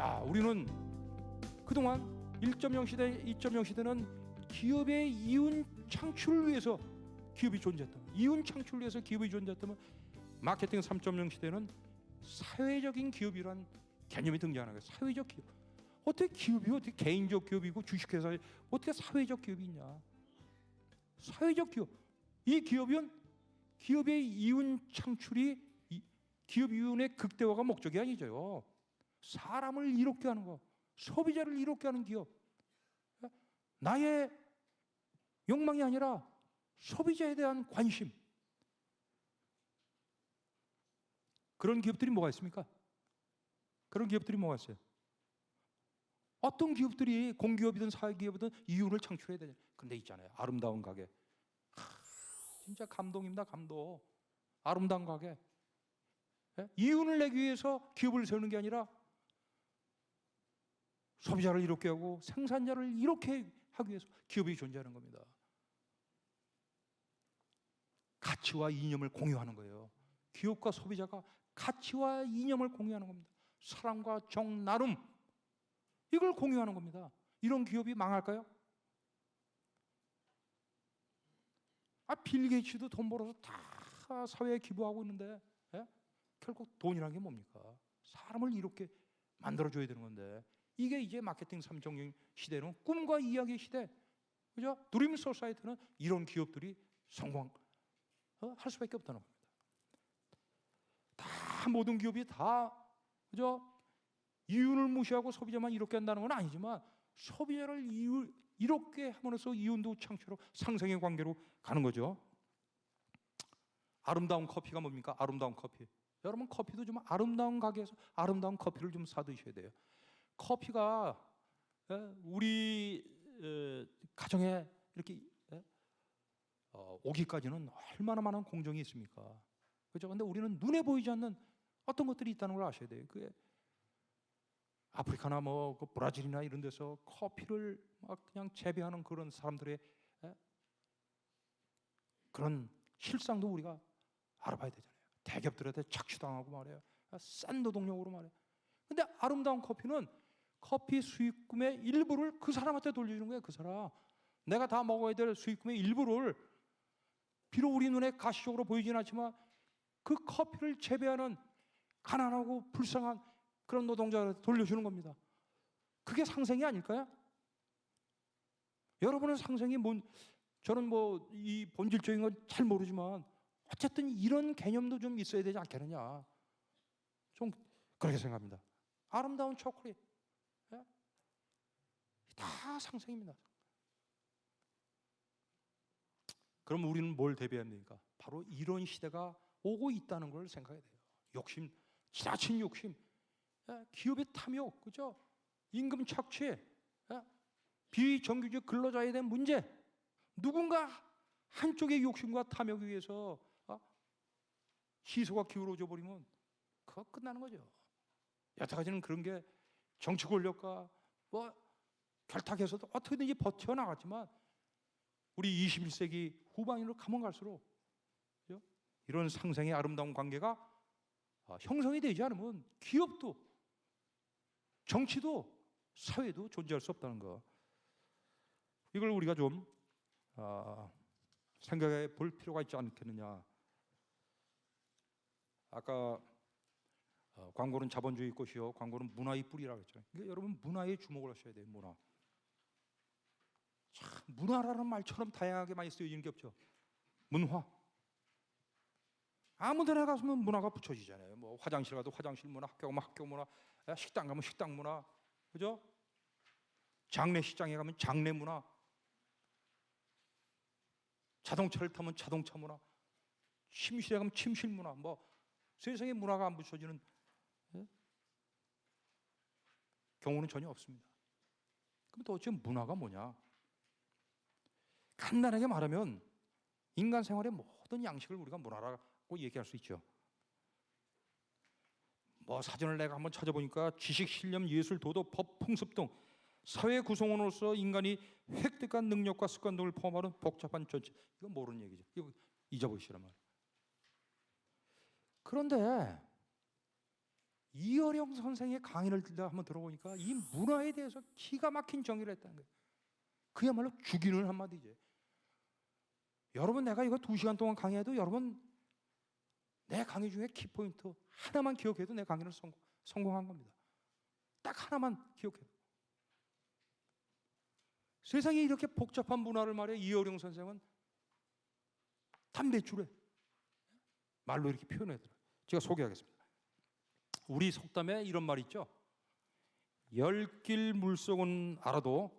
자, 우리는 그동안 1.0 시대, 2.0 시대는 기업의 이윤 창출을 위해서 기업이 존재했다면, 이윤 창출을 위해서 기업이 존재했다면, 마케팅 3.0 시대는 사회적인 기업이란 개념이 등장하는 거예요. 사회적 기업. 어떻게 기업이 어떻게 개인적 기업이고 주식회사 어떻게 사회적 기업이 있냐? 사회적 기업. 이 기업은 기업의 이윤 창출이 기업 이윤의 극대화가 목적이 아니죠. 사람을 이롭게 하는 거, 소비자를 이롭게 하는 기업. 나의 욕망이 아니라 소비자에 대한 관심. 그런 기업들이 뭐가 있습니까? 그런 기업들이 뭐가 있어요? 어떤 기업들이 공기업이든 사회기업이든 이윤을 창출해야 되냐? 그런데 있잖아요. 아름다운 가게. 진짜 감동입니다. 감동. 아름다운 가게. 이윤을 내기 위해서 기업을 세우는 게 아니라 소비자를 이롭게 하고 생산자를 이롭게 하기 위해서 기업이 존재하는 겁니다. 가치와 이념을 공유하는 거예요. 기업과 소비자가 가치와 이념을 공유하는 겁니다. 사랑과 정, 나눔, 이걸 공유하는 겁니다. 이런 기업이 망할까요? 빌 게이츠도 돈 벌어서 다 사회에 기부하고 있는데, 결국 돈이라는 게 뭡니까? 사람을 이롭게 만들어줘야 되는 건데, 이게 이제 마케팅 3.0 시대는 꿈과 이야기의 시대, 그죠? 드림 소사이티는 이런 기업들이 성공할 수밖에 없다는 겁니다. 다 모든 기업이 다, 그죠? 이윤을 무시하고 소비자만 이롭게 한다는 건 아니지만, 소비자를 이롭게 함으로써 이윤도 창출하고 상생의 관계로 가는 거죠. 아름다운 커피가 뭡니까? 아름다운 커피. 여러분, 커피도 좀 아름다운 가게에서 아름다운 커피를 좀 사 드셔야 돼요. 커피가 우리 가정에 이렇게 오기까지는 얼마나 많은 공정이 있습니까? 그렇죠? 근데 우리는 눈에 보이지 않는 어떤 것들이 있다는 걸 아셔야 돼요. 그게 아프리카나 그 브라질이나 이런 데서 커피를 막 그냥 재배하는 그런 사람들의 그런 실상도 우리가 알아봐야 되잖아요. 대기업들한테 착취당하고 말이에요. 싼 노동력으로 말이에요. 근데 아름다운 커피는 커피 수익금의 일부를 그 사람한테 돌려주는 거예요. 그 사람. 내가 다 먹어야 될 수익금의 일부를, 비록 우리 눈에 가시적으로 보이진 않지만 그 커피를 재배하는 가난하고 불쌍한 그런 노동자한테 돌려주는 겁니다. 그게 상생이 아닐까요? 여러분은 상생이 저는 이 본질적인 건 잘 모르지만 어쨌든 이런 개념도 좀 있어야 되지 않겠느냐. 좀 그렇게 생각합니다. 아름다운 초콜릿. 다 상생입니다. 그럼 우리는 뭘 대비해야 됩니까? 바로 이런 시대가 오고 있다는 걸 생각해야 돼요. 욕심, 지나친 욕심, 기업의 탐욕, 그죠? 임금 착취, 비정규직 근로자에 대한 문제, 누군가 한쪽의 욕심과 탐욕에 의해서 시소가 기울어져 버리면 그거 끝나는 거죠. 여태까지는 그런 게 정치 권력과 결탁해서도 어떻게든지 버텨나갔지만 우리 21세기 후반으로 가면 갈수록 이런 상생의 아름다운 관계가 형성이 되지 않으면 기업도 정치도 사회도 존재할 수 없다는 거, 이걸 우리가 좀 생각해 볼 필요가 있지 않겠느냐. 아까 광고는 자본주의 꽃이요, 광고는 문화의 뿌리라고 했잖아요. 그러니까 여러분, 문화에 주목을 하셔야 돼요. 참, 문화라는 말처럼 다양하게 많이 쓰여지는 게 없죠. 문화. 아무 데나 가서면 문화가 붙여지잖아요. 화장실 가도 화장실 문화, 학교 가면 학교 문화, 식당 가면 식당 문화, 그죠? 장례식장에 가면 장례 문화, 자동차를 타면 자동차 문화, 침실에 가면 침실 문화, 세상에 문화가 안 붙여지는 경우는 전혀 없습니다. 그럼 도대체 문화가 뭐냐? 간단하게 말하면 인간 생활의 모든 양식을 우리가 문화라고 얘기할 수 있죠. 사전을 내가 한번 찾아보니까 지식, 신념, 예술, 도덕, 법, 풍습 등 사회 구성원으로서 인간이 획득한 능력과 습관 등을 포함하는 복잡한 전체. 이건 모르는 얘기죠. 이거 잊어보시란 말이에요. 그런데 이어령 선생의 강의를 한번 들어보니까 이 문화에 대해서 기가 막힌 정의를 했다는 거예요. 그야말로 죽이는 한마디죠. 여러분, 내가 이거 2시간 동안 강의해도 여러분 내 강의 중에 키포인트 하나만 기억해도 내 강의는 성공한 겁니다. 딱 하나만 기억해도. 세상에 이렇게 복잡한 문화를 말해 이어령 선생은 단몇 줄에 말로 이렇게 표현하더라고요. 제가 소개하겠습니다. 우리 속담에 이런 말 있죠. 10길 물속은 알아도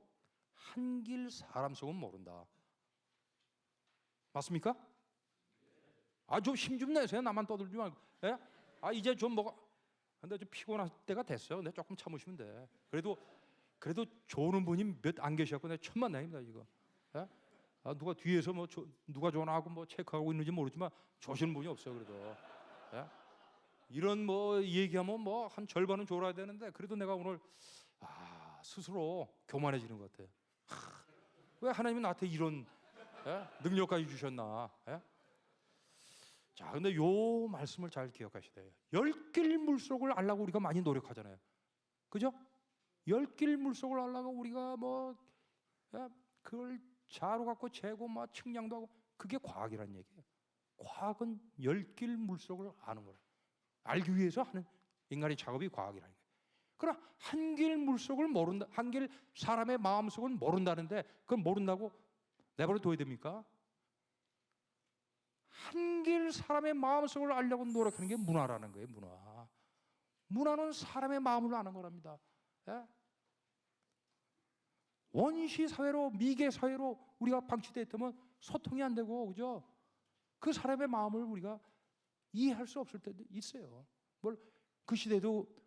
한 길 사람 속은 모른다. 맞습니까? 좀 힘 좀 내세요. 나만 떠들지 말고. 예? 이제 좀 근데 좀 피곤할 때가 됐어요. 근데 조금 참으시면 돼. 그래도 좋은 분이 몇 안 계셔갖고 내가 천만 다행입니다 이거. 예? 누가 뒤에서 누가 전화하고 체크하고 있는지 모르지만 조시는 분이 없어요. 그래도. 예? 이런 얘기하면 한 절반은 졸아야 되는데 그래도 내가 오늘 스스로 교만해지는 것 같아요. 왜 하나님이 나한테 이런 능력까지 주셨나? 자, 근데 요 말씀을 잘 기억하셔야 돼요. 10길 물속을 알라고 우리가 많이 노력하잖아요. 그죠? 10길 물속을 알라고 우리가 그걸 자로 갖고 재고 측량도 하고 그게 과학이란 얘기예요. 과학은 10길 물속을 아는 거예요. 알기 위해서 하는 인간의 작업이 과학이라는 거예요. 그러나 한 길 물속을 모른다, 한 길 사람의 마음속은 모른다는데 그걸 모른다고 내버려 둬야 됩니까? 한 길 사람의 마음속을 알려고 노력하는 게 문화라는 거예요. 문화는 사람의 마음을 아는 거랍니다. 예? 원시 사회로, 미개 사회로 우리가 방치되어 있다면 소통이 안 되고, 그죠? 그 사람의 마음을 우리가 이해할 수 없을 때도 있어요. 그 시대도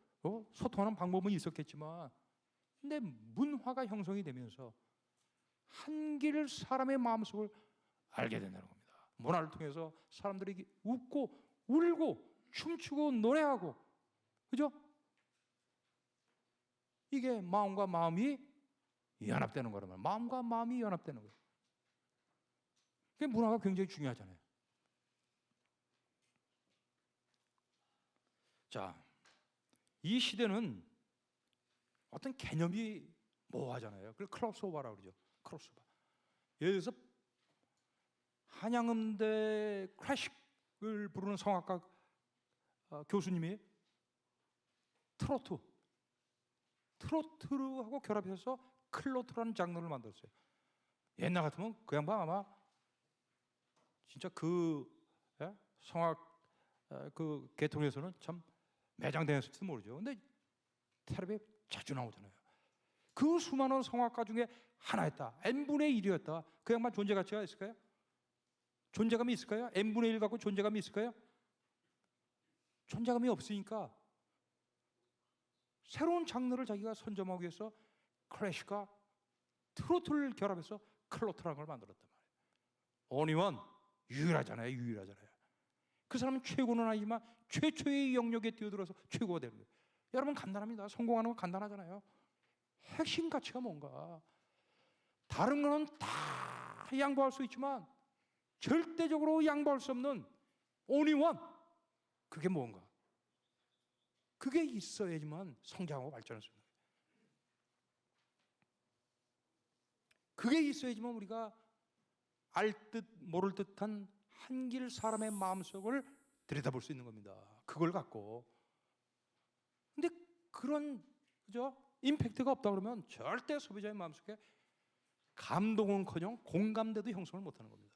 소통하는 방법은 있었겠지만, 근데 문화가 형성이 되면서 한 길 사람의 마음속을 알게 된다는 겁니다. 문화를 통해서 사람들이 웃고 울고 춤추고 노래하고, 그죠? 이게 마음과 마음이 연합되는 거라면 마음과 마음이 연합되는 거예요. 그게 문화가 굉장히 중요하잖아요. 자, 이 시대는 어떤 개념이 모호하잖아요. 그걸 크로스오버라고 그러죠. 크로스오버. 예를 들어서 한양음대 클래식을 부르는 성악가 교수님이 트로트하고 결합해서 클로트라는 장르를 만들었어요. 옛날 같으면 그 양반 아마 진짜 성악 그 계통에서는 참 매장되었을지도 모르죠. 근데 텔레비에 자주 나오잖아요. 그 수많은 성악가 중에 하나였다. n분의 1이었다. 그 양반 존재 가치가 있을까요? 존재감이 있을까요? n분의 1 갖고 존재감이 있을까요? 존재감이 없으니까 새로운 장르를 자기가 선점하기 위해서 클래식과 트로트를 결합해서 클로트라는 걸 만들었단 말이에요. only one, 유일하잖아요. 그 사람은 최고는 아니지만 최초의 영역에 뛰어들어서 최고가 되는 거예요. 여러분 간단합니다. 성공하는 건 간단하잖아요. 핵심 가치가 뭔가. 다른 거는 다 양보할 수 있지만 절대적으로 양보할 수 없는 only one, 그게 뭔가. 그게 있어야지만 성장하고 발전할 수 있는 거예요. 그게 있어야지만 우리가 알 듯 모를 듯한 한 길 사람의 마음속을 들여다볼 수 있는 겁니다. 그걸 갖고. 근데 그런, 그죠? 임팩트가 없다 그러면 절대 소비자의 마음속에 감동은커녕 공감대도 형성을 못하는 겁니다.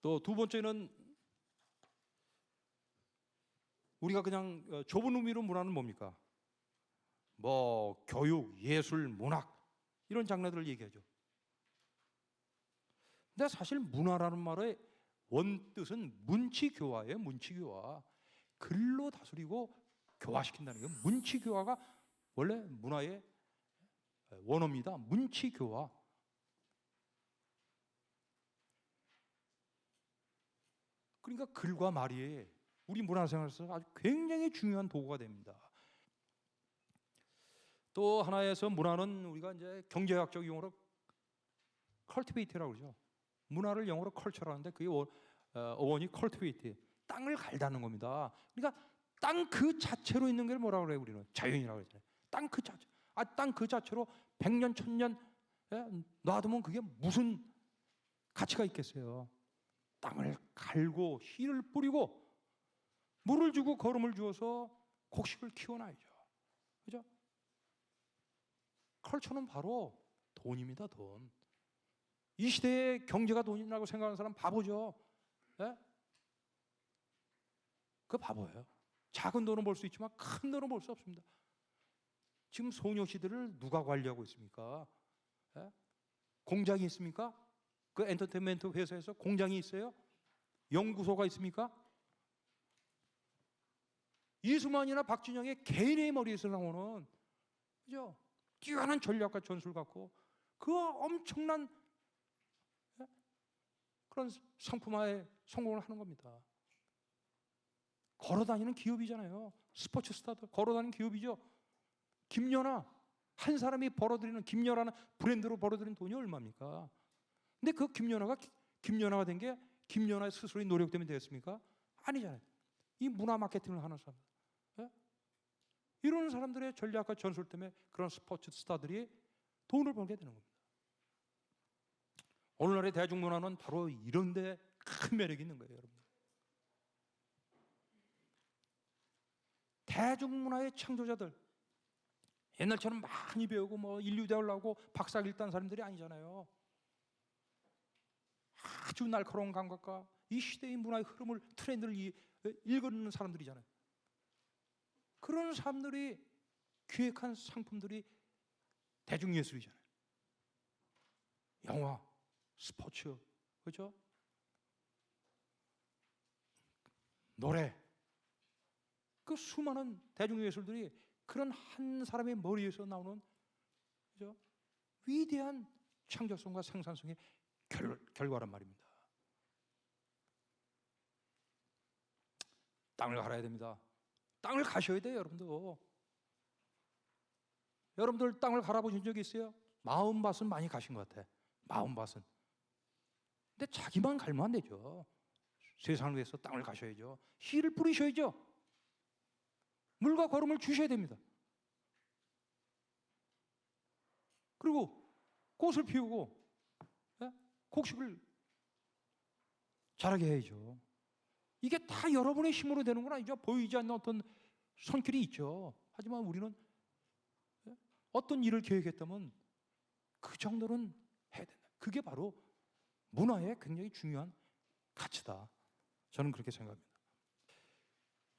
또 두 번째는 우리가 그냥 좁은 의미로 문화는 뭡니까? 교육, 예술, 문학 이런 장르들을 얘기하죠. 근데 사실 문화라는 말의 원뜻은 문치교화예요. 문치교화. 글로 다스리고 교화시킨다는 거예요. 문치교화가 원래 문화의 원어입니다. 문치교화. 그러니까 글과 말이 우리 문화생활에서 아주 굉장히 중요한 도구가 됩니다. 또 하나에서 문화는 우리가 이제 경제학적 용어로 cultivate라고 그러죠. 문화를 영어로 culture라는데 그게 어원이 cultivate, 땅을 갈다는 겁니다. 그러니까 땅 그 자체로 있는 게 뭐라고 그래요? 우리는 자연이라고 그러잖아요. 땅 그 자체. 땅 그 자체로 100년, 1000년 놔두면 그게 무슨 가치가 있겠어요? 땅을 갈고 씨를 뿌리고 물을 주고 거름을 주어서 곡식을 키워놔야죠. 그죠? 컬처는 바로 돈입니다, 돈. 이 시대의 경제가 돈이라고 생각하는 사람 바보죠. 예? 그 바보예요. 작은 돈은 벌 수 있지만 큰 돈은 벌 수 없습니다. 지금 소녀시대를 누가 관리하고 있습니까? 예? 공장이 있습니까? 그 엔터테인먼트 회사에서 공장이 있어요? 연구소가 있습니까? 이수만이나 박진영의 개인의 머리에서 나오는, 그죠? 뛰어난 전략과 전술 갖고 그 엄청난 그런 상품화에 성공을 하는 겁니다. 걸어다니는 기업이잖아요. 스포츠 스타들 걸어다니는 기업이죠. 김연아, 한 사람이 벌어들이는, 김연아는 브랜드로 벌어들이는 돈이 얼마입니까? 근데 그 김연아가 된 게 김연아 스스로의 노력 때문에 되었습니까? 아니잖아요. 이 문화 마케팅을 하는 사람, 예? 이런 사람들의 전략과 전술 때문에 그런 스포츠 스타들이 돈을 벌게 되는 겁니다. 오늘날의 대중문화는 바로 이런 데 큰 매력이 있는 거예요, 여러분. 대중문화의 창조자들, 옛날처럼 많이 배우고 뭐 인류대학을 나오고 박사학위를 딴 사람들이 아니잖아요. 아주 날카로운 감각과 이 시대의 문화의 흐름을, 트렌드를 읽는 사람들이잖아요. 그런 사람들이 기획한 상품들이 대중예술이잖아요. 영화, 스포츠, 그렇죠? 노래, 그 수많은 대중예술들이 그런 한 사람의 머리에서 나오는, 그죠? 위대한 창조성과 생산성의 결과란 말입니다. 땅을 갈아야 됩니다. 땅을 가셔야 돼요, 여러분도. 여러분들 땅을 갈아보신 적이 있어요? 마음밭은 많이 가신 것 같아. 마음밭은. 근데 자기만 갈면 안 되죠. 세상을 위해서 땅을 가셔야죠. 씨를 뿌리셔야죠. 물과 거름을 주셔야 됩니다. 그리고 꽃을 피우고 곡식을 자라게 해야죠. 이게 다 여러분의 힘으로 되는 건 아니죠. 보이지 않는 어떤 손길이 있죠. 하지만 우리는 어떤 일을 계획했다면 그 정도는 해야 된다. 그게 바로 문화의 굉장히 중요한 가치다. 저는 그렇게 생각합니다.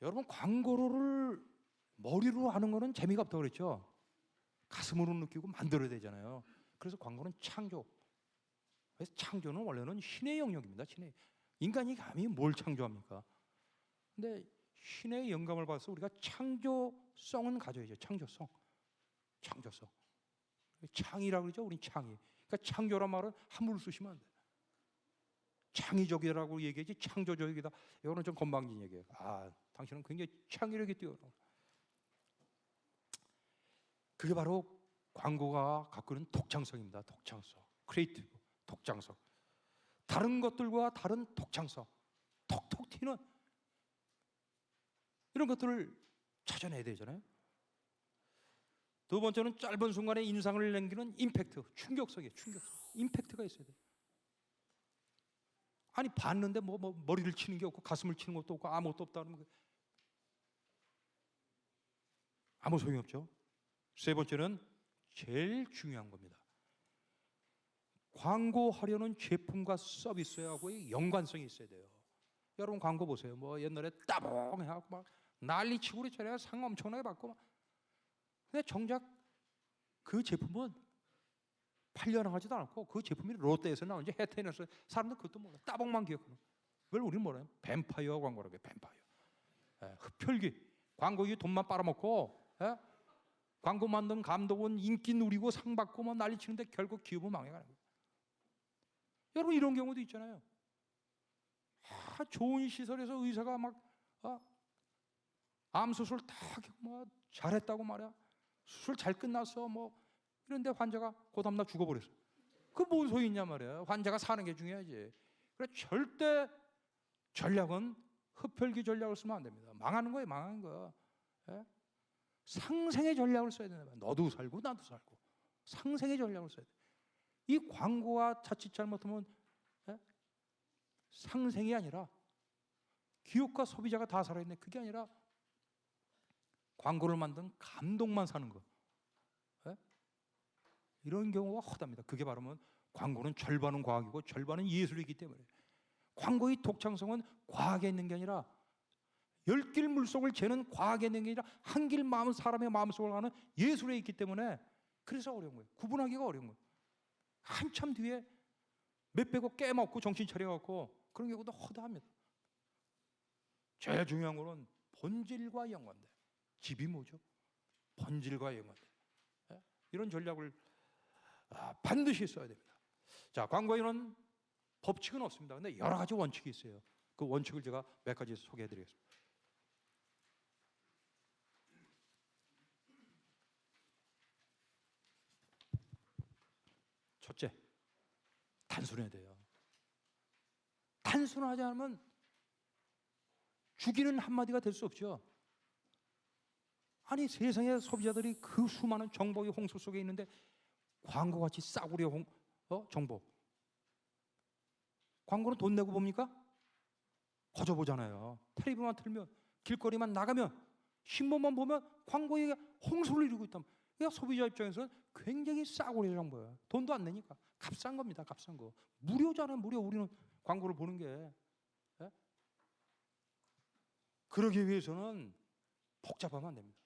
여러분, 광고를 머리로 하는 거는 재미가 없다고 그랬죠. 가슴으로 느끼고 만들어야 되잖아요. 그래서 광고는 창조. 그래서 창조는 원래는 신의 영역입니다. 신의. 인간이 감히 뭘 창조합니까? 근데 신의 영감을 받아서 우리가 창조성은 가져야죠. 창조성. 창조성. 창이라고 그러죠. 우린 창의. 그러니까 창조란 말은 함부로 쓰시면 안 돼요. 창의적이라고 얘기하지 창조적이다. 이거는 좀 건방진 얘기예요. 당신은 굉장히 창의력이 뛰어나. 그게 바로 광고가 갖고 있는 독창성입니다. 독창성, 크리에이티브, 독창성. 다른 것들과 다른 독창성, 톡톡 튀는 이런 것들을 찾아내야 되잖아요. 두 번째는 짧은 순간에 인상을 남기는 임팩트, 충격성이에요. 충격성, 임팩트가 있어야 돼요. 아니 봤는데 뭐 머리를 치는 게 없고 가슴을 치는 것도 없고 아무것도 없다 그러면 아무 소용이 없죠. 세 번째는 제일 중요한 겁니다. 광고하려는 제품과 서비스하고의 연관성이 있어야 돼요. 여러분 광고 보세요. 뭐 옛날에 따봉해갖고 막 난리치고 그랬잖아요. 상 엄청나게 받고 막. 근데 정작 그 제품은 팔려나가지도 않고 그 제품이 롯데에서 나오는지 혜태에서 사람들 그것도 몰라. 따봉만 기억하는. 그걸 우리는 뭐래요? 뱀파이어 광고라고 해요. 뱀파이어. 흡혈귀. 광고기 돈만 빨아먹고 광고 만든 감독은 인기 누리고 상 받고 뭐 난리치는데 결국 기업은 망해가는 거예요. 여러분 이런 경우도 있잖아요. 좋은 시설에서 의사가 막 암 수술 다 뭐 잘했다고 말이야. 수술 잘 끝났어 뭐 이런데 환자가 그 다음날 죽어버렸어. 그 뭔 소리 있냐 말이야. 환자가 사는 게 중요하지. 그래 절대 전략은 흡혈귀 전략을 쓰면 안 됩니다. 망하는 거예요, 망하는 거. 예? 상생의 전략을 써야 된다. 너도 살고 나도 살고 상생의 전략을 써야 돼. 이 광고가 자칫 잘못하면 상생이 아니라 기업과 소비자가 다 살아있네. 그게 아니라 광고를 만든 감독만 사는 거. 이런 경우가 허다합니다. 그게 바로 광고는 절반은 과학이고 절반은 예술이기 때문에 광고의 독창성은 과학에 있는 게 아니라 10길 물속을 재는 과학에 있는 게 아니라 한 길 마음 사람의 마음속을 가는 예술에 있기 때문에 그래서 어려운 거예요. 구분하기가 어려운 거예요. 한참 뒤에 몇 배고 깨먹고 정신 차려갖고 그런 경우도 허다합니다. 제일 중요한 거는 본질과 연관돼. 집이 뭐죠? 본질과 연관돼. 이런 전략을 반드시 써야 됩니다. 자, 광고에는 법칙은 없습니다. 근데 여러 가지 원칙이 있어요. 그 원칙을 제가 몇 가지 소개해드리겠습니다. 첫째, 단순해야 돼요. 단순하지 않으면 죽이는 한마디가 될 수 없죠. 아니, 세상의 소비자들이 그 수많은 정보의 홍수 속에 있는데 광고같이 싸구려 정보. 광고는 돈 내고 봅니까? 거저 보잖아요. 텔레비만 틀면, 길거리만 나가면, 신문만 보면 광고에 홍수를 이루고 있다면, 그러니까 소비자 입장에서는 굉장히 싸구려 정보예요. 돈도 안 내니까 값싼 겁니다. 값싼 거. 무료잖아요. 무료. 우리는 광고를 보는 게. 예? 그러기 위해서는 복잡하면 안 됩니다.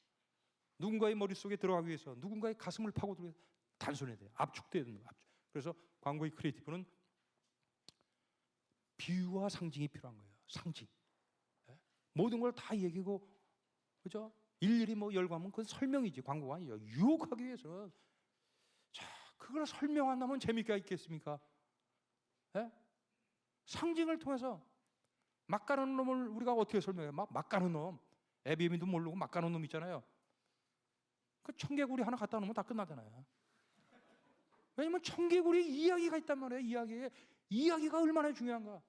누군가의 머릿속에 들어가기 위해서, 누군가의 가슴을 파고들기 위해서 단순해야 돼요. 압축돼야 되는 거예요. 압축. 그래서 광고의 크리에이티브는 비유와 상징이 필요한 거예요. 상징. 예? 모든 걸 다 얘기고, 그죠? 일일이 열거하면 그건 설명이지, 광고가 아니에요. 유혹하기 위해서는. 자, 그걸 설명 안 하면 재미가 있겠습니까? 예? 상징을 통해서 막 가는 놈을 우리가 어떻게 설명해요? 막 가는 놈. 애비미도 모르고 막 가는 놈 있잖아요. 그 청개구리 하나 갖다 놓으면 다 끝나잖아요. 왜냐면 청개구리 이야기가 있단 말이에요. 이야기에. 이야기가 얼마나 중요한가.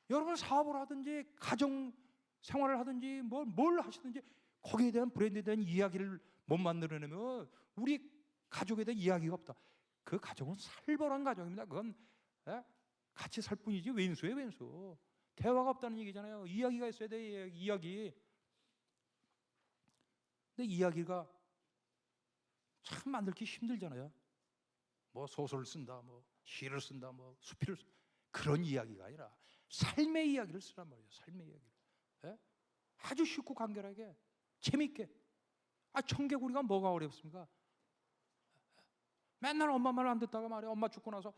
여러분 사업을 하든지 가정 생활을 하든지 뭘 하시든지 거기에 대한 브랜드에 대한 이야기를 못 만들어내면 우리 가족에 대한 이야기가 없다. 그 가정은 살벌한 가정입니다. 그건 같이 살 뿐이지 왼수예요, 왼수. 대화가 없다는 얘기잖아요. 이야기가 있어야 돼, 이야기. 근데 이야기가 참 만들기 힘들잖아요. 소설을 쓴다, 시를 쓴다, 수필을 쓴다. 그런 이야기가 아니라 삶의 이야기를 쓰란 말이에요. 삶의 이야기를. 예? 아주 쉽고 간결하게 재밌게. 청개구리가 뭐가 어렵습니까? 맨날 엄마 말 안 듣다가 말이야. 엄마 죽고 나서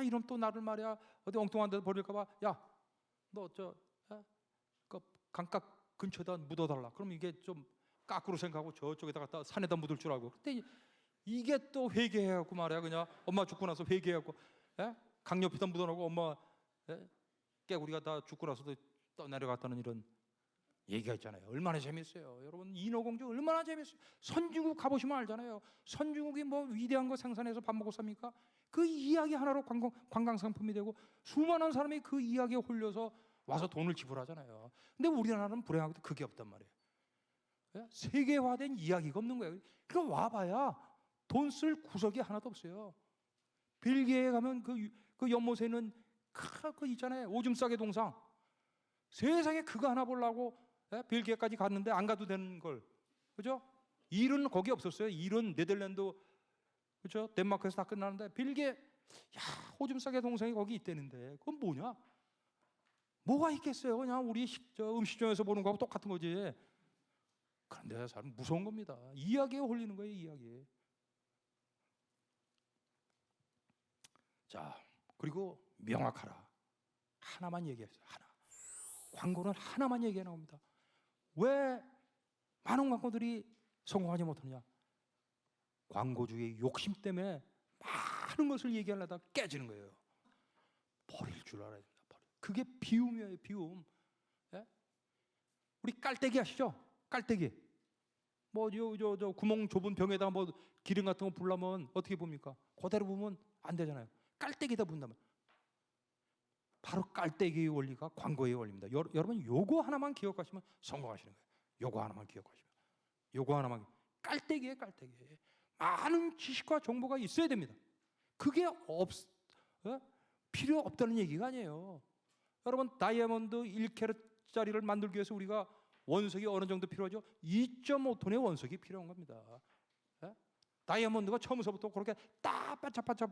이런 또 나를 말이야 어디 엉뚱한 데서 버릴까 봐. 야, 너 그 강가 근처에다 묻어달라. 그럼 이게 좀 까꾸로 생각하고 저쪽에다 갖다 산에다 묻을 줄 알고. 근데 이게 또 회개해갖고 말이야. 그냥 엄마 죽고 나서 회개해갖고 강 옆에다 묻어놓고 엄마 깨구리가 다 죽고 나서도 떠내려갔다는 이런 얘기가 있잖아요. 얼마나 재밌어요. 여러분 인어공주 얼마나 재밌어요. 선진국 가보시면 알잖아요. 선진국이 위대한 거 생산해서 밥 먹고 삽니까? 그 이야기 하나로 관광 상품이 되고 수많은 사람이 그 이야기에 홀려서 와서 돈을 지불하잖아요. 근데 우리나라는 불행하게도 그게 없단 말이에요. 세계화된 이야기가 없는 거예요. 그러니까 와봐야 돈 쓸 구석이 하나도 없어요. 벨기에에 가면 그 연못에 있는 그 있잖아요. 오줌 싸개 동상. 세상에 그거 하나 보려고 벨기에까지 갔는데 안 가도 되는 걸. 그죠? 일은 거기 없었어요. 일은 네덜란드, 그죠? 덴마크에서 다 끝나는데 벨기에, 오줌 싸개 동상이 거기 있다는데 그건 뭐냐? 뭐가 있겠어요? 그냥 우리 음식점에서 보는 거하고 똑같은 거지. 그런데 사람 무서운 겁니다. 이야기에 홀리는 거예요, 이야기에. 자, 그리고 명확하라. 하나만 얘기했어요. 하나. 광고는 하나만 얘기해 나옵니다. 왜 많은 광고들이 성공하지 못하느냐? 광고주의 욕심 때문에 많은 것을 얘기하려다 깨지는 거예요. 버릴 줄 알아야 됩니다. 그게 비움이에요, 비움. 예? 우리 깔때기 아시죠? 깔때기. 저 구멍 좁은 병에다가 기름 같은 거 부으려면 어떻게 봅니까? 그대로 부으면 안 되잖아요. 깔때기다 부은다면. 바로 깔때기의 원리가 광고의 원리입니다. 여러분 요거 하나만 기억하시면 성공하시는 거예요. 요거 하나만 기억하시면. 요거 하나만. 깔때기에 깔때기. 많은 지식과 정보가 있어야 됩니다. 그게 필요 없다는 얘기가 아니에요. 여러분 다이아몬드 1캐럿짜리를 만들기 위해서 우리가 원석이 어느 정도 필요하죠? 2.5톤의 원석이 필요한 겁니다. 예? 다이아몬드가 처음부터 그렇게 딱 반짝반짝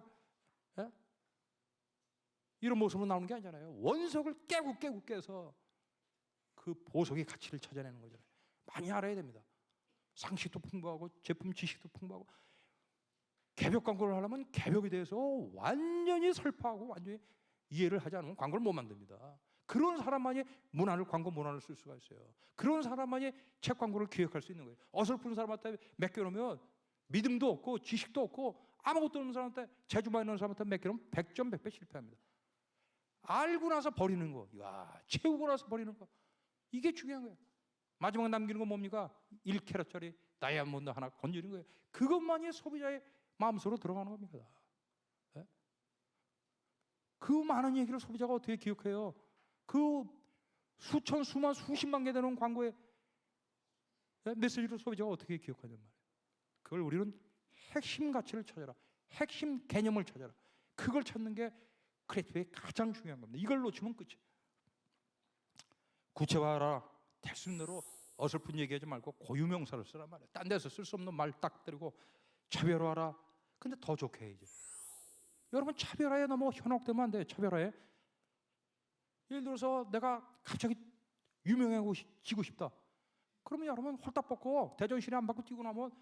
이런 모습으로 나오는 게 아니잖아요. 원석을 깨고 깨서 그 보석의 가치를 찾아내는 거잖아요. 많이 알아야 됩니다. 상식도 풍부하고 제품 지식도 풍부하고 개벽 광고를 하려면 개벽에 대해서 완전히 설파하고 완전히 이해를 하지 않으면 광고를 못 만듭니다. 그런 사람만이 광고 문화를 쓸 수가 있어요. 그런 사람만이 책 광고를 기획할 수 있는 거예요. 어설픈 사람한테 맡겨놓으면 믿음도 없고 지식도 없고 아무것도 없는 사람한테 재주만 있는 사람한테 맡겨놓으면 100점 100배 실패합니다. 알고 나서 버리는 거, 채우고 나서 버리는 거, 이게 중요한 거예요. 마지막 남기는 건 뭡니까? 1캐럿짜리 다이아몬드 하나 건지는 거예요. 그것만이 소비자의 마음속으로 들어가는 겁니다. 네? 그 많은 얘기를 소비자가 어떻게 기억해요? 그 수천, 수만, 수십만 개 되는 광고의 메시지를 소비자가 어떻게 기억하냔 말이에요. 그걸 우리는 핵심 가치를 찾아라. 핵심 개념을 찾아라. 그걸 찾는 게 크리에이티브의 가장 중요한 겁니다. 이걸 놓치면 끝이에요. 구체화하라. 될 수 있는 대로 어설픈 얘기하지 말고 고유명사를 쓰란 말이에요. 딴 데서 쓸 수 없는 말 딱 때리고 차별화하라. 근데 더 좋게 해야지. 여러분 차별화에 너무 현혹되면 안 돼요. 차별화에. 예를 들어서 내가 갑자기 유명해지고 싶다. 그러면 여러분 홀딱 벗고 대전시내 안 받고 뛰고 나면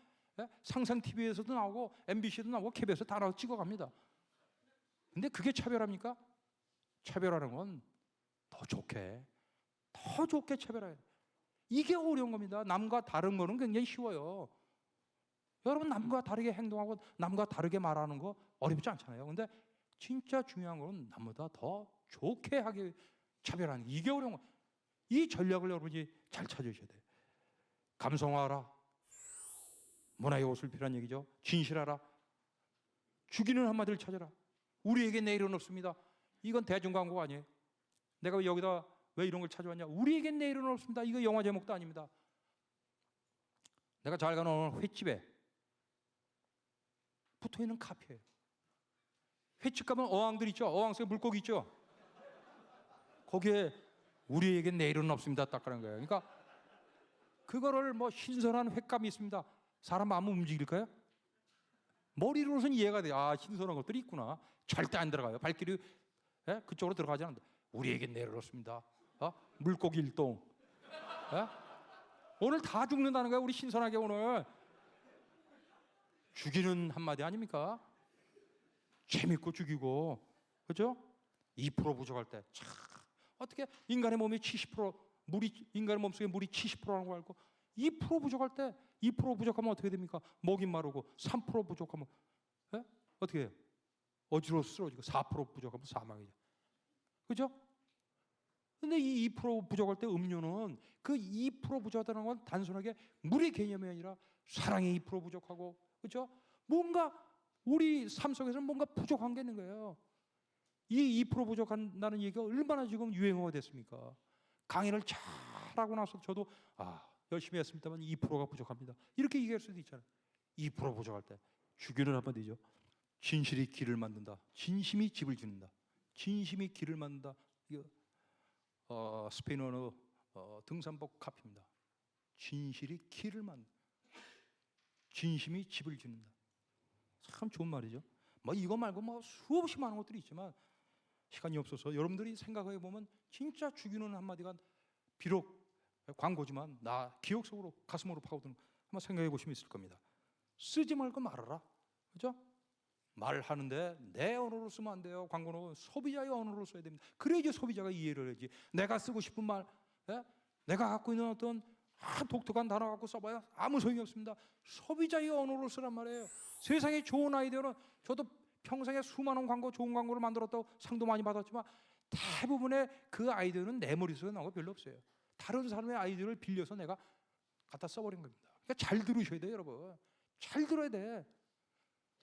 상상 TV에서도 나오고 MBC도 나오고 KBS 다 나와서 찍어갑니다. 근데 그게 차별합니까? 차별하는 건 더 좋게 차별해야 돼요. 이게 어려운 겁니다. 남과 다른 거는 굉장히 쉬워요. 여러분 남과 다르게 행동하고 남과 다르게 말하는 거 어렵지 않잖아요. 근데 진짜 중요한 거는 남보다 더 좋게 하게 차별하는 게 이게 어려운 거예요. 이 전략을 여러분이 잘 찾으셔야 돼요. 감성화하라. 문화의 옷을 필요한 얘기죠. 진실하라. 죽이는 한마디를 찾아라. 우리에게 내일은 없습니다. 이건 대중광고가 아니에요. 내가 여기다 왜 이런 걸 찾아왔냐? 우리에게 내일은 없습니다. 이거 영화 제목도 아닙니다. 내가 잘 가는 어느 횟집에 붙어있는 카페예요. 횟집 가면 어항들 있죠? 어항 속에 물고기 있죠? 거기에 우리에게 내일은 없습니다. 딱 그런 거예요. 그러니까 그거를 뭐 신선한 횟감이 있습니다. 사람 마음은 움직일까요? 머리로는 이해가 돼요. 아, 신선한 것들이 있구나. 절대 안 들어가요. 발길이 그쪽으로 들어가지 않는다. 우리에겐 내일은 없습니다. 물고기 일동. 오늘 다 죽는다는 거야. 우리 신선하게 오늘. 죽이는 한마디 아닙니까? 재밌고 죽이고. 그죠? 2% 부족할 때. 참, 어떻게 인간의 몸이 70% 인간의 몸속에 물이 70%라는 거 알고 2% 부족할 때 2% 부족하면 어떻게 됩니까? 목이 마르고 3% 부족하면 어떻게 해요? 어지러워 쓰러지고 4% 부족하면 사망이죠. 그죠? 근데 이 2% 부족할 때 음료는 그 2% 부족하다는 건 단순하게 물의 개념이 아니라 사랑의 2% 부족하고, 그죠? 뭔가 우리 삶 속에서는 뭔가 부족한 게 있는 거예요. 이 2% 부족한다는 얘기가 얼마나 지금 유행어가 됐습니까? 강의를 잘하고 나서 저도 열심히 했습니다만 2%가 부족합니다. 이렇게 얘기할 수도 있잖아요. 2% 부족할 때 주기는 한마디죠. 진실이 길을 만든다. 진심이 집을 짓는다. 진심이 길을 만든다. 이거 스페인어로 등산복 카피입니다. 진실이 길을 만든다. 진심이 집을 짓는다. 참 좋은 말이죠. 뭐 이거 말고 뭐 수없이 많은 것들이 있지만 시간이 없어서 여러분들이 생각해 보면 진짜 죽이는 한마디가 비록 광고지만 나 기억 속으로 가슴으로 파고드는 한번 생각해 보시면 있을 겁니다. 쓰지 말고 말하라. 그죠? 말하는데 내 언어로 쓰면 안 돼요. 광고는 소비자의 언어로 써야 됩니다. 그래야지 소비자가 이해를 하지. 내가 쓰고 싶은 말, 내가 갖고 있는 어떤 독특한 단어 갖고 써봐야 아무 소용이 없습니다. 소비자의 언어로 쓰란 말이에요. 세상에 좋은 아이디어는 저도 평생에 수많은 광고, 좋은 광고를 만들었다고 상도 많이 받았지만 대부분의 그 아이디어는 내 머릿속에 나온 거 별로 없어요. 다른 사람의 아이디어를 빌려서 내가 갖다 써버린 겁니다. 그러니까 잘 들으셔야 돼요, 여러분. 잘 들어야 돼.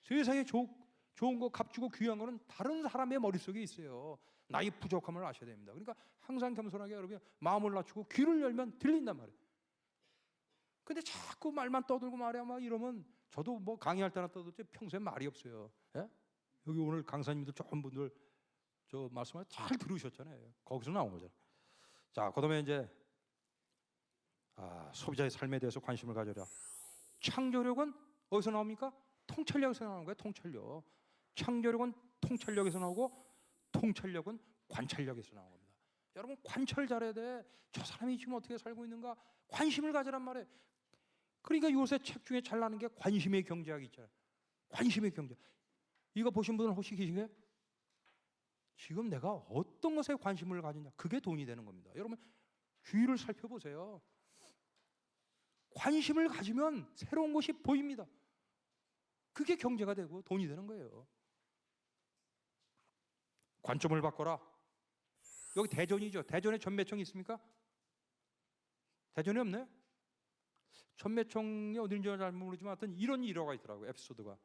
세상에 좋은 거, 값주고 귀한 거는 다른 사람의 머릿속에 있어요. 나의 부족함을 아셔야 됩니다. 그러니까 항상 겸손하게 여러분 마음을 낮추고 귀를 열면 들린단 말이에요. 근데 자꾸 말만 떠들고 말이야 막 이러면 저도 뭐 강의할 때나 떠들지 평소에 말이 없어요. 예? 여기 오늘 강사님들 좋은 분들 저 말씀을 잘 들으셨잖아요. 거기서 나온 거잖아요. 자, 그다음에 이제 소비자의 삶에 대해서 관심을 가져라. 창조력은 어디서 나옵니까? 통찰력에서 나오는 거예요. 통찰력. 창조력은 통찰력에서 나오고 통찰력은 관찰력에서 나오는 겁니다. 여러분 관찰 잘해야 돼. 저 사람이 지금 어떻게 살고 있는가 관심을 가져란 말이에요. 그러니까 요새 책 중에 잘 나는 게 관심의 경제학이 있잖아요. 관심의 경제. 이거 보신 분은 혹시 계신가요? 지금 내가 어떤 것에 관심을 가지냐 그게 돈이 되는 겁니다. 여러분 주위를 살펴보세요. 관심을 가지면 새로운 것이 보입니다. 그게 경제가 되고 돈이 되는 거예요. 관점을 바꿔라. 여기 대전이죠. 대전에 전매청이 있습니까? 대전에 없네. 전매청이 어딘지 잘 모르지만 하여튼 이런 일화가 있더라고요. 에피소드가.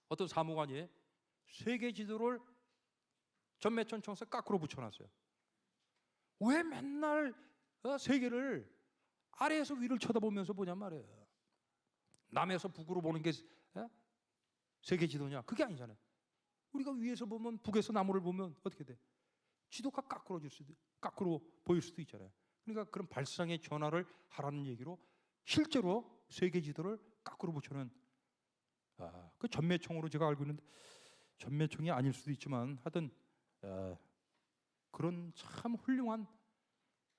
어떤 사무관이 세계 지도를 전매청 청사에 거꾸로 붙여놨어요. 왜 맨날 세계를 아래에서 위를 쳐다보면서 보냔 말이에요. 남에서 북으로 보는 게 세계 지도냐? 그게 아니잖아요. 우리가 위에서 보면 북에서 나무를 보면 어떻게 돼? 지도가 거꾸로 보일 수도 있잖아요. 그러니까 그런 발상의 전환을 하라는 얘기로 실제로 세계 지도를 거꾸로 붙여놓은 그 전매청으로 제가 알고 있는데 전매청이 아닐 수도 있지만 하여튼 그런 참 훌륭한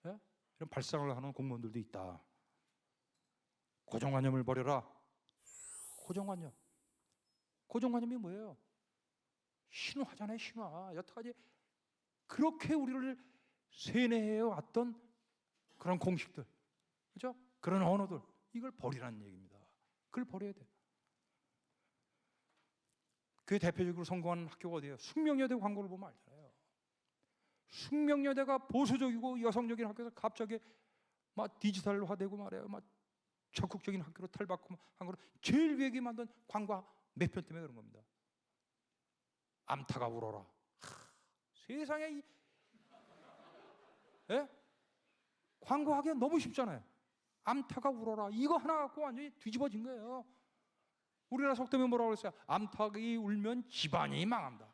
이런 발상을 하는 공무원들도 있다. 고정관념을 버려라. 고정관념. 고정관념이 뭐예요? 신화잖아요. 신화. 여태까지 그렇게 우리를 세뇌해 왔던 그런 공식들, 그렇죠? 그런 언어들 이걸 버리라는 얘기입니다. 그걸 버려야 돼요. 그게 대표적으로 성공한 학교가 어디예요? 숙명여대 광고를 보면 알잖아요. 숙명여대가 보수적이고 여성적인 학교에서 갑자기 막 디지털화되고 말이에요. 막 적극적인 학교로 탈바꿈 한 거로 제일 위에 만든 광고 몇 편 때문에 그런 겁니다. 암탉아 울어라. 세상에 광고하기가 너무 쉽잖아요. 암탉아 울어라. 이거 하나 갖고 완전히 뒤집어진 거예요. 우리나라 속담에 뭐라고 그랬어요? 암탉이 울면 집안이 망한다.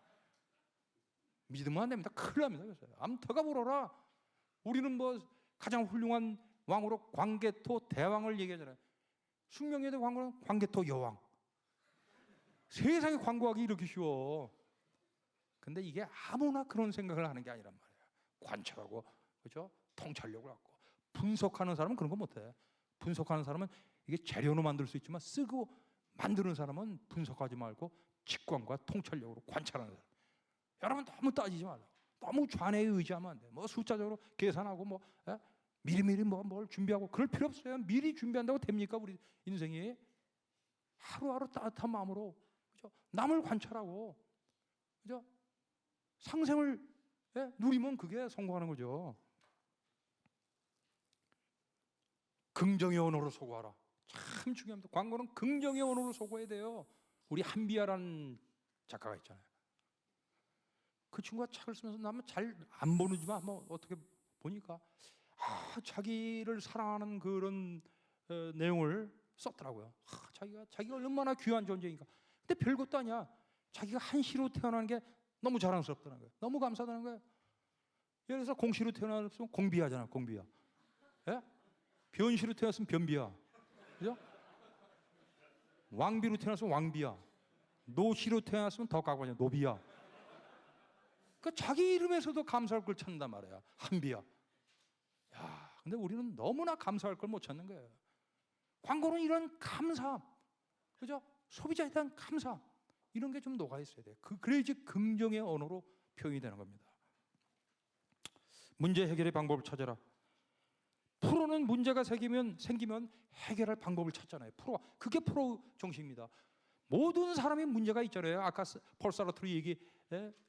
믿으면 안 됩니다. 큰일 납니다. 그래서 암탉아 울어라. 우리는 뭐 가장 훌륭한 왕으로 광개토 대왕을 얘기하잖아요. 숙명여대 광고는 광개토 여왕. 세상에 광고하기 이렇게 쉬워. 근데 이게 아무나 그런 생각을 하는 게 아니란 말이에요. 관찰하고, 그렇죠? 통찰력을 갖고 분석하는 사람은 그런 거 못해. 분석하는 사람은 이게 재료로 만들 수 있지만 쓰고 만드는 사람은 분석하지 말고 직관과 통찰력으로 관찰하는 사람. 여러분 너무 따지지 말라. 너무 좌뇌에 의지하면 안 돼. 뭐 숫자적으로 계산하고 뭐 미리미리 뭘 준비하고 그럴 필요 없어요. 미리 준비한다고 됩니까? 우리 인생이 하루하루 따뜻한 마음으로, 그렇죠? 남을 관찰하고, 그렇죠? 상생을 누리면 그게 성공하는 거죠. 긍정의 언어로 소구하라. 참 중요합니다. 광고는 긍정의 언어로 소구해야 돼요. 우리 한비아라는 작가가 있잖아요. 그 친구가 책을 쓰면서 나는 잘 안 보는지만 뭐 어떻게 보니까 자기를 사랑하는 그런 내용을 썼더라고요. 자기가 얼마나 귀한 존재인가. 근데 별것도 아니야. 자기가 한시로 태어나는 게 너무 자랑스럽다는 거예요. 너무 감사하다는 거예요. 예를 들어서 공시로 태어났으면 공비하잖아. 공비야. 예? 변시로 태어났으면 변비야. 그죠? 왕비로 태어났으면 왕비야. 노시로 태어났으면 더 가고냐. 노비야. 그 자기 이름에서도 감사할 걸 찾는단 말이야. 한비야. 야, 근데 우리는 너무나 감사할 걸 못 찾는 거예요. 광고는 이런 감사함, 그죠? 소비자에 대한 감사함 이런 게 좀 녹아 있어야 돼요. 그래야지 긍정의 언어로 표현이 되는 겁니다. 문제 해결의 방법을 찾아라. 프로는 문제가 생기면 해결할 방법을 찾잖아요. 그게 프로 정신입니다. 모든 사람이 문제가 있잖아요. 아까 폴 사르트르 얘기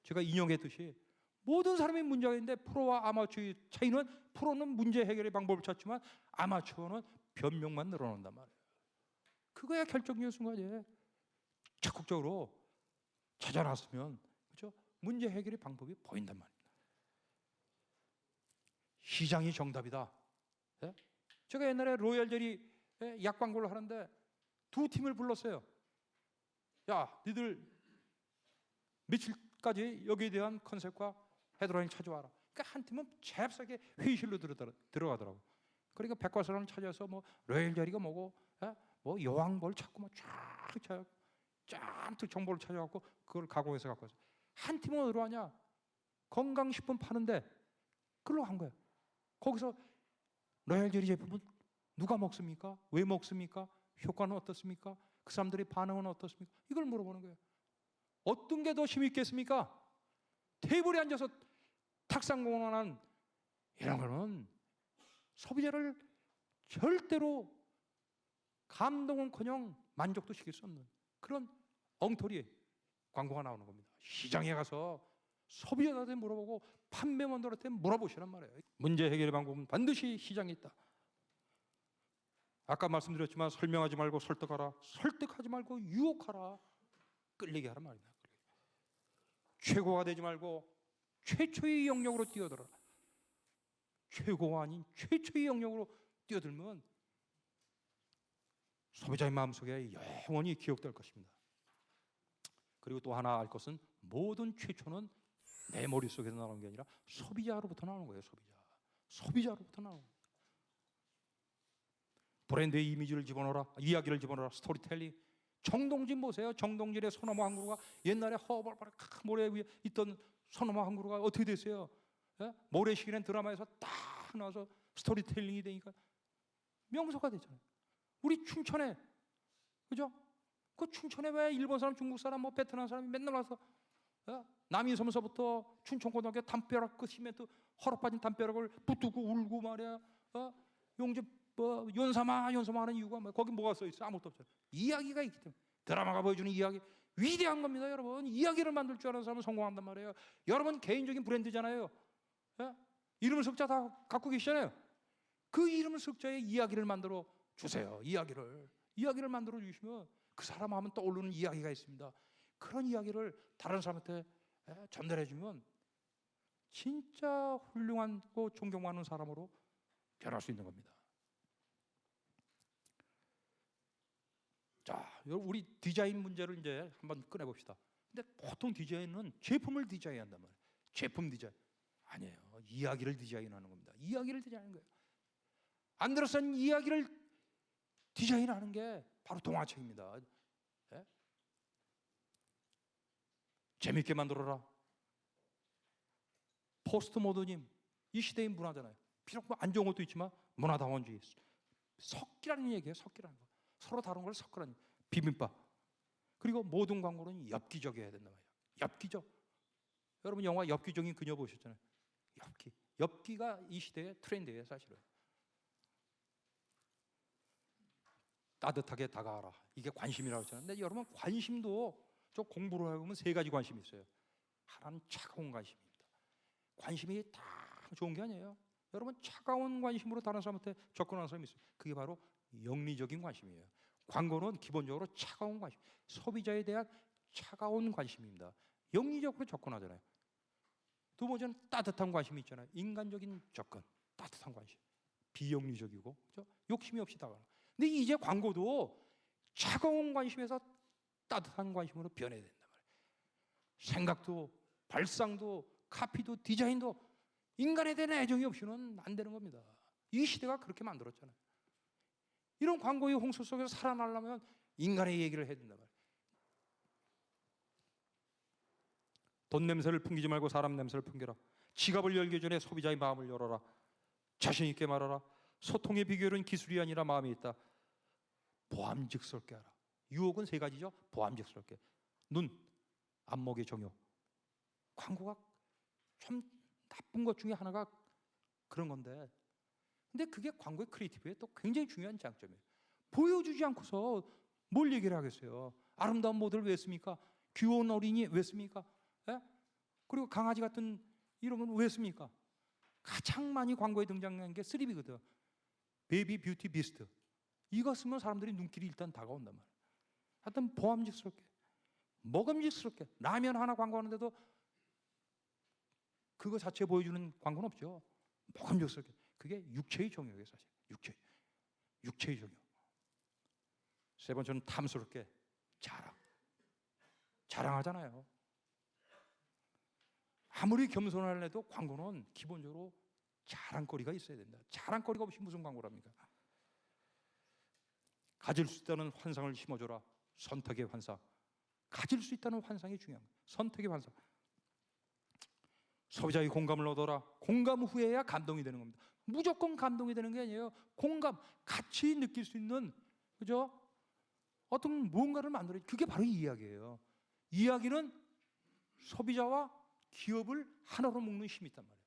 제가 인용했듯이 모든 사람이 문제가 있는데 프로와 아마추어의 차이는 프로는 문제 해결의 방법을 찾지만 아마추어는 변명만 늘어난단 말이에요. 그거야 결정적인 순간이에요. 적극적으로 찾아놨으면, 그렇죠? 문제 해결의 방법이 보인단 말이에요. 시장이 정답이다. 예? 제가 옛날에 로얄젤리 약 광고를 하는데 두 팀을 불렀어요. 야, 니들 며칠까지 여기에 대한 컨셉과 헤드라인 찾아와라. 그러니까 한 팀은 잽싸게 회의실로 들어가더라고. 그러니까 백과사전을 찾아서 뭐 로얄젤리가 뭐고, 뭐 여왕 뭘 찾고 뭐 쫙 짠뜩 정보를 찾아갖고 그걸 가공해서 갖고 왔어요. 한 팀은 어디로 하냐? 건강식품 파는데 그걸로 간 거예요. 거기서 로얄젤리 제품은 누가 먹습니까? 왜 먹습니까? 효과는 어떻습니까? 그 사람들의 반응은 어떻습니까? 이걸 물어보는 거예요. 어떤 게 더 힘이 있겠습니까? 테이블에 앉아서 탁상공론하는 이런 거는 소비자를 절대로 감동은커녕 만족도 시킬 수 없는 그런 엉터리 광고가 나오는 겁니다. 시장에 가서 소비자한테 물어보고 판매원들한테 물어보시란 말이에요. 문제 해결의 방법은 반드시 시장에 있다. 아까 말씀드렸지만 설명하지 말고 설득하라. 설득하지 말고 유혹하라. 끌리게 하란 말입니다. 최고가 되지 말고 최초의 영역으로 뛰어들어라. 최고가 아닌 최초의 영역으로 뛰어들면 소비자의 마음속에 영원히 기억될 것입니다. 그리고 또 하나 알 것은 모든 최초는 내 머릿속에서 나오는 게 아니라 소비자로부터 나오는 거예요. 소비자로부터 나오는 거예요. 브랜드의 이미지를 집어넣어라. 이야기를 집어넣어라. 스토리텔링. 정동진 보세요. 정동진의 소나무 한 그루가 옛날에 허벌벌 모래 위에 있던 소나무 한 그루가 어떻게 됐어요? 예? 모래시계는 드라마에서 딱 나와서 스토리텔링이 되니까 명소가 됐잖아요. 우리 춘천에, 그죠? 그 춘천에 왜 일본 사람, 중국 사람, 뭐 베트남 사람이 맨날 와서 남인섬서부터 춘천고등학교 담벼락 끝이면 또 허락 빠진 담벼락을 붙들고 울고 말이야. 용접 뭐 연사마 하는 이유가 뭐 거기 뭐가 써 있어? 아무것도 없잖아요. 이야기가 있기 때문에 드라마가 보여주는 이야기 위대한 겁니다, 여러분. 이야기를 만들 줄 아는 사람은 성공한단 말이에요. 여러분 개인적인 브랜드잖아요. 이름을 석자 다 갖고 계시잖아요. 그 이름을 석자에 이야기를 만들어 주세요. 이야기를 만들어 주시면 그 사람 하면 떠오르는 이야기가 있습니다. 그런 이야기를 다른 사람한테 전달해 주면 진짜 훌륭하고 존경하는 사람으로 변할 수 있는 겁니다. 자, 우리 디자인 문제를 이제 한번 꺼내봅시다. 근데 보통 디자인은 제품을 디자인한단 말이에요. 제품 디자인 아니에요. 이야기를 디자인하는 겁니다. 이야기를 디자인하는 거예요. 안데르슨 이야기를 디자인하는 게 바로 동화책입니다. 예? 재밌게 만들어라. 포스트 모더님, 이 시대의 문화잖아요. 비록 안 좋은 것도 있지만 문화다원주의, 섞이라는 얘기예요. 섞이라는 거. 서로 다른 걸 섞으라는 비빔밥. 그리고 모든 광고는 엽기적이어야 된단 말이에요. 엽기적. 여러분 영화 엽기적인 그녀 보셨잖아요. 엽기가 이 시대의 트렌드예요, 사실은. 따뜻하게 다가와라. 이게 관심이라고 했잖아요. 근데 여러분 관심도 저 공부를 하면 세 가지 관심이 있어요. 하나는 차가운 관심입니다. 관심이 다 좋은 게 아니에요. 여러분 차가운 관심으로 다른 사람한테 접근하는 사람이 있어요. 그게 바로 영리적인 관심이에요. 광고는 기본적으로 차가운 관심, 소비자에 대한 차가운 관심입니다. 영리적으로 접근하잖아요. 두 번째는 따뜻한 관심이 있잖아요. 인간적인 접근, 따뜻한 관심. 비영리적이고 그렇죠? 욕심이 없이 다가가는. 근데 이제 광고도 차가운 관심에서 따뜻한 관심으로 변해야 된단 말이에요. 생각도, 발상도, 카피도, 디자인도 인간에 대한 애정이 없이는 안 되는 겁니다. 이 시대가 그렇게 만들었잖아요. 이런 광고의 홍수 속에서 살아나려면 인간의 얘기를 해야 된단 말이에요. 돈 냄새를 풍기지 말고 사람 냄새를 풍겨라. 지갑을 열기 전에 소비자의 마음을 열어라. 자신 있게 말하라. 소통의 비결은 기술이 아니라 마음이 있다. 보암직스럽게 하라. 유혹은 세 가지죠. 보암직스럽게. 눈, 안목의 정욕. 광고가 참 나쁜 것 중에 하나가 그런 건데, 근데 그게 광고의 크리에이티브에 또 굉장히 중요한 장점이에요. 보여주지 않고서 뭘 얘기를 하겠어요. 아름다운 모델을 왜 씁니까? 귀여운 어린이 왜 씁니까? 예? 그리고 강아지 같은 이름은 왜 씁니까? 가장 많이 광고에 등장하는 게 3B거든. 베이비 뷰티 비스트. 이거 쓰면 사람들이 눈길이 일단 다가온단 말이에요. 하여튼 보암직스럽게, 먹음직스럽게. 라면 하나 광고하는데도 그거 자체 보여주는 광고는 없죠. 먹음직스럽게. 그게 육체의 정욕이에요. 사실 육체의 정욕. 세 번째는 탐스럽게 자랑하잖아요. 아무리 겸손하려 해도 광고는 기본적으로 자랑거리가 있어야 된다. 자랑거리가 없이 무슨 광고랍니까? 가질 수 있다는 환상을 심어줘라. 선택의 환상. 가질 수 있다는 환상이 중요한 거예요. 선택의 환상. 소비자의 공감을 얻어라. 공감 후에야 감동이 되는 겁니다. 무조건 감동이 되는 게 아니에요. 공감, 같이 느낄 수 있는, 그죠? 어떤 무언가를 만들어야, 그게 바로 이 이야기예요. 이야기는 소비자와 기업을 하나로 묶는 힘이 있단 말이에요.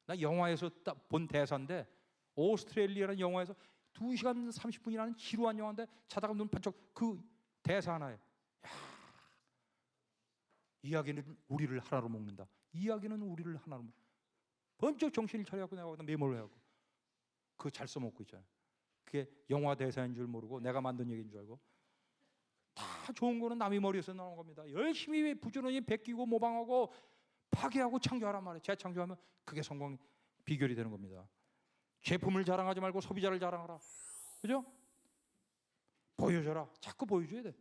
나 영화에서 본 대사인데, 오스트레일리아라는 영화에서 2시간 30분이라는 지루한 영화인데 자다가 눈 반짝, 그 대사 하나에, 이야기는 우리를 하나로 묶는다. 이야기는 우리를 하나로 묶는다. 번쩍 정신을 차려갖고 내가 거기다 메모를 해갖고 그거 잘 써먹고 있잖아요. 그게 영화 대사인 줄 모르고 내가 만든 얘기인 줄 알고. 다 좋은 거는 남의 머리에서 나온 겁니다. 열심히 부지런히 베끼고 모방하고 파괴하고 창조하란 말이에요. 재창조하면 그게 성공 비결이 되는 겁니다. 제품을 자랑하지 말고 소비자를 자랑하라. 그죠? 보여줘라. 자꾸 보여줘야 돼.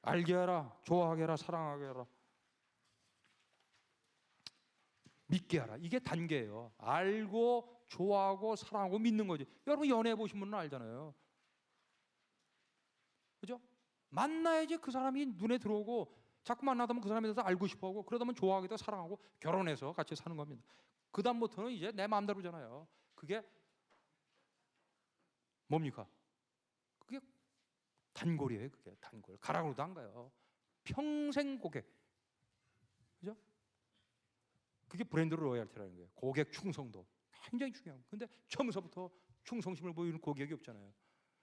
알게 하라. 좋아하게 하라. 사랑하게 하라. 믿게 하라. 이게 단계예요. 알고 좋아하고 사랑하고 믿는 거지. 여러분 연애 보신 분은 알잖아요. 그죠? 만나야지 그 사람이 눈에 들어오고, 자꾸 만나다 보면 그 사람에 대해서 알고 싶어하고, 그러다 보면 좋아하게 돼 사랑하고 결혼해서 같이 사는 겁니다. 그 다음부터는 이제 내 마음대로잖아요. 그게 뭡니까? 그게 단골이에요. 그게 단골. 가락으로도 안 가요. 평생 고객. 그죠? 그게 브랜드 로열티라는 거예요. 고객 충성도 굉장히 중요한 거예요. 근데 처음서부터 충성심을 보이는 고객이 없잖아요.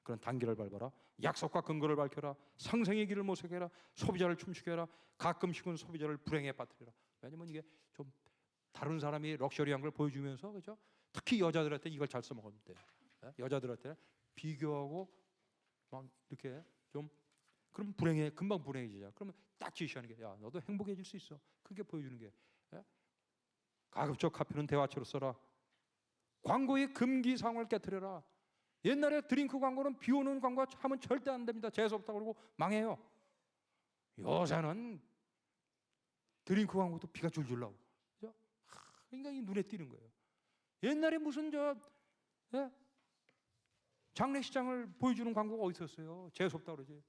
그런 단계를 밟아라. 약속과 근거를 밝혀라. 상생의 길을 모색해라 소비자를 춤추게 해라. 가끔씩은 소비자를 불행에 빠뜨려라. 왜냐면 이게 좀 다른 사람이 럭셔리한 걸 보여주면서, 그죠? 특히 여자들한테 이걸 잘 써먹었는데, 여자들한테 비교하고 막 이렇게 좀, 그럼 금방 불행해지자. 그러면 딱 지시하는 게, 야 너도 행복해질 수 있어. 그게 보여주는 게, 가급적 카피는 대화체로 써라. 광고의 금기사항을 깨트려라. 옛날에 드링크 광고는 비 오는 광고 하면 절대 안 됩니다. 재수없다고 그러고 망해요. 요새는 드링크 광고도 비가 줄줄 나오고, 그죠? 굉장히 눈에 띄는 거예요. 옛날에 무슨 장례식장을 보여주는 광고가 어디 있었어요? 재수없다고 그러지.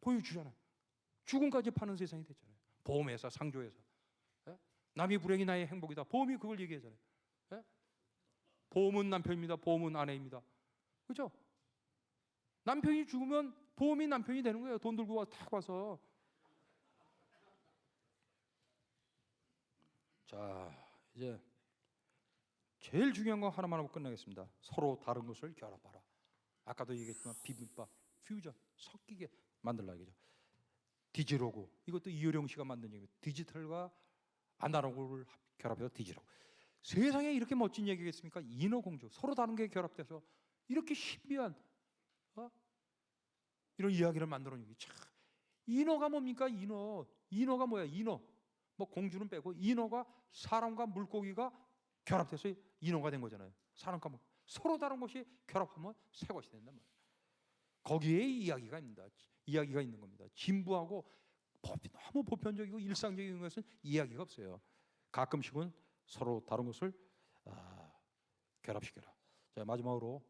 보여주잖아요. 죽음까지 파는 세상이 됐잖아요. 보험회사, 상조회사. 남이 불행이 나의 행복이다. 보험이 그걸 얘기하잖아요. 보험은 남편입니다. 보험은 아내입니다. 그죠? 남편이 죽으면 보험이 남편이 되는 거예요. 돈 들고 탁 와서. 자, 이제 제일 중요한 거 하나만 하고 끝내겠습니다. 서로 다른 것을 결합하라. 아까도 얘기했지만 비빔밥, 퓨전, 섞이게 만들라 이거죠. 디지로그, 이것도 이효령 씨가 만든 얘기입니다. 디지털과 아날로그를 결합해서 디지로그. 세상에 이렇게 멋진 얘기겠습니까? 인어공주, 서로 다른 게 결합돼서 이렇게 신비한 이런 이야기를 만들어 놓은 게 참. 인어가 뭡니까? 인어가 뭐야? 인어. 뭐 공주는 빼고 인어가 사람과 물고기가 결합돼서 인어가 된 거잖아요. 사람과 물고기. 서로 다른 것이 결합하면 새 것이 된단 말이에요. 거기에 이야기가 있는 겁니다. 진부하고 너무 보편적이고 일상적인 것은 이야기가 없어요. 가끔씩은 서로 다른 것을 결합시켜라. 자, 마지막으로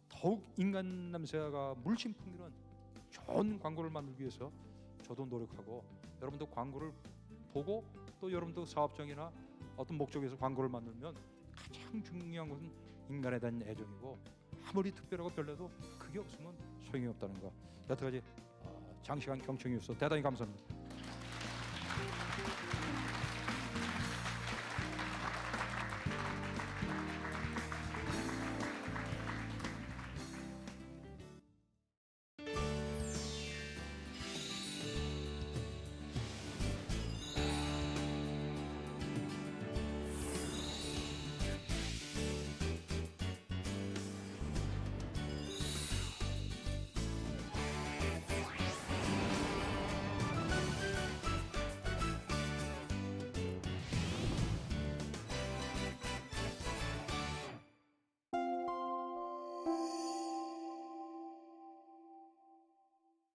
더욱 인간 냄새가 물씬 풍기는 좋은 광고를 만들기 위해서 저도 노력하고, 여러분도 광고를 보고 또 여러분도 사업장이나 어떤 목적에서 광고를 만들면 가장 중요한 것은 인간에 대한 애정이고, 아무리 특별하고 별내도 그게 없으면 소용이 없다는 거. 여태까지 장시간 경청해 주셔서 대단히 감사합니다.